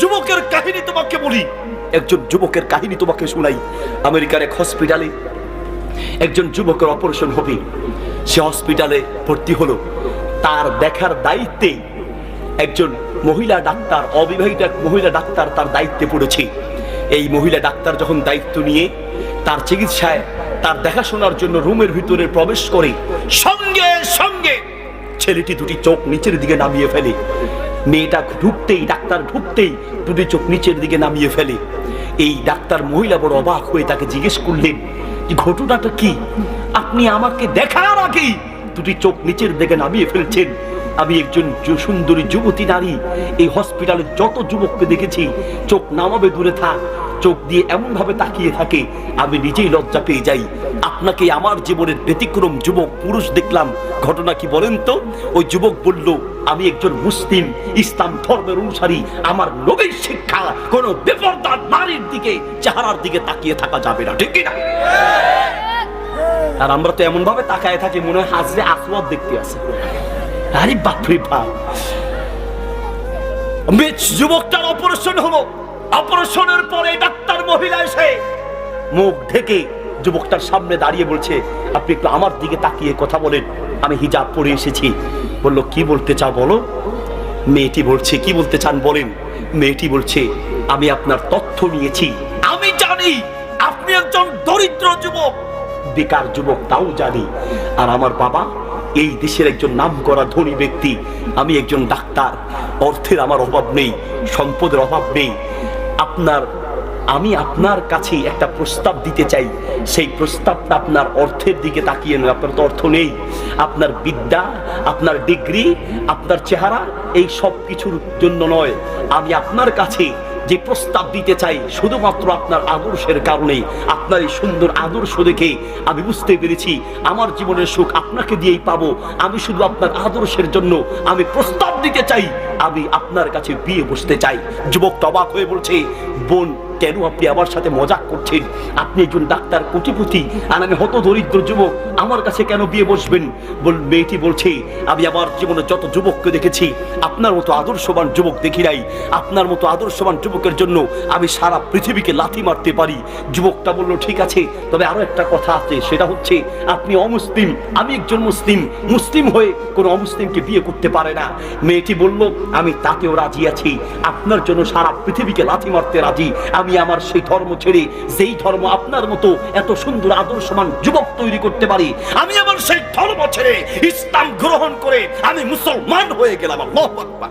যুবকের কাহিনী তোমাকে বলি, একজন যুবকের কাহিনী তোমাকে শোনাই। আমেরিকার এক হসপিটালে একজন যুবকের অপারেশন হবে। সে হসপিটালে ভর্তি হলো। তার দেখার দায়িত্বে একজন মহিলা ডাক্তার, অবিবাহিত এক মহিলা ডাক্তার তার দায়িত্বে পড়েছে। এই মহিলা ডাক্তার যখন দায়িত্ব নিয়ে তার চিকিৎসায়, তার দেখাশোনার জন্য রুমের ভিতরে প্রবেশ করে, সঙ্গে সঙ্গে ছেলেটি দুটি চোখ নিচের দিকে নামিয়ে ফেলে। মেয়েটা ঢুকতেই, ডাক্তার ঢুকতেই দুটি চোখ নিচের দিকে নামিয়ে ফেলে। এই ডাক্তার মহিলা বড় অবাক হয়ে তাকে জিজ্ঞেস করলেন যে ঘটনাটা কি? আপনি আমাকে দেখার আগেই দুটি চোখ নিচের দিকে নামিয়ে ফেলছেন। আমি একজন সুন্দরী যুবতী নারী, এই হসপিটালে যত যুবককে দেখেছি চোখ নামাবে দূরে থাক, চোখ দিয়ে এমন ভাবে তাকিয়ে থাকে আমি নিজেই লজ্জা পেয়ে যাই। আপনাকে আমার জীবনের ব্যতিক্রম যুবক পুরুষ দেখলাম, ঘটনা কি বলেন তো? ওই যুবক বলল, আমি একজন মুসলিম, ইসলাম ধর্মের অনুসারী। আমার নবীর শিক্ষা কোন বেপরদা নারীর দিকে, চেহারার দিকে তাকিয়ে থাকা যাবে না, ঠিক কিনা? আর আমরা তো এমন ভাবে তাকায় থাকি মনে হয় হাজরে আসওয়াদ দেখতে আছে। আরে বাপরে বাপ! যুবকটার অপারেশন হলো। অপারেশনের পরে ডাক্তার মহিলা এসে মুখ ঢেকে যুবকটার সামনে দাঁড়িয়ে বলছে, আপনি একটু আমার দিকে তাকিয়ে কথা বলেন, আমি হিজাব পরে এসেছি। বলল, কি বলতে চাও বলো? মেয়েটি বলছে, কি বলতে চান বলেন? মেয়েটি বলছে, আমি আপনার তথ্য নিয়েছি, আমি জানি আপনি একজন দরিদ্র যুবক, বেকার যুবক তাও জানি। আর আমার বাবা এই দেশের একজন নামকরা ধনী ব্যক্তি, আমি একজন ডাক্তার, অর্থের আমার অভাব নেই, সম্পদের অভাব নেই। আমি আপনার কাছে একটা প্রস্তাব দিতে চাই। সেই প্রস্তাবটা আপনার অর্থের দিকে তাকিয়ে নয়, আপনার তো অর্থ নেই। আপনার বিদ্যা, আপনার ডিগ্রি, আপনার চেহারা, এই সব কিছুর জন্য নয়। আমি আপনার কাছে যে প্রস্তাব দিতে চাই শুধুমাত্র আপনার আদর্শের কারণে। আপনার এই সুন্দর আদর্শ দেখে আমি বুঝতে পেরেছি আমার জীবনের সুখ আপনাকে দিয়েই পাবো। আমি শুধু আপনার আদর্শের জন্য আমি প্রস্তাব দিতে চাই, আমি আপনার কাছে বিয়ে বসতে চাই। যুবক অবাক হয়ে বলছে, বোন কেন আপনি আমার সাথে মজাক করছেন? আপনি একজন ডাক্তার, কোটিপতি, আর আমি হত দরিদ্র যুবক, আমার কাছে কেন বিয়ে বসবেন? মেয়েটি বলছে, আমি আমার জীবনে যত যুবককে দেখেছি আপনার মতো আদর্শবান যুবক দেখি নাই। আপনার মতো আদর্শবান যুবকের জন্য আমি সারা পৃথিবীকে লাথি মারতে পারি। যুবকটা বলল, ঠিক আছে, তবে আরো একটা কথা আছে, সেটা হচ্ছে আপনি অমুসলিম, আমি একজন মুসলিম, মুসলিম হয়ে কোনো অমুসলিমকে বিয়ে করতে পারে না। মেয়েটি বলল, আমি তাতেও রাজি আছি, আপনার জন্য সারা পৃথিবীকে লাথি মারতে রাজি। আমি আমার সেই ধর্ম ছেড়ে, যেই ধর্ম আপনার মতো এত সুন্দর আদর্শবান যুবক তৈরি করতে পারি, আমি আমার সেই ধর্ম ছেড়ে ইসলাম গ্রহণ করে আমি মুসলমান হয়ে গেলাম। আল্লাহু আকবার।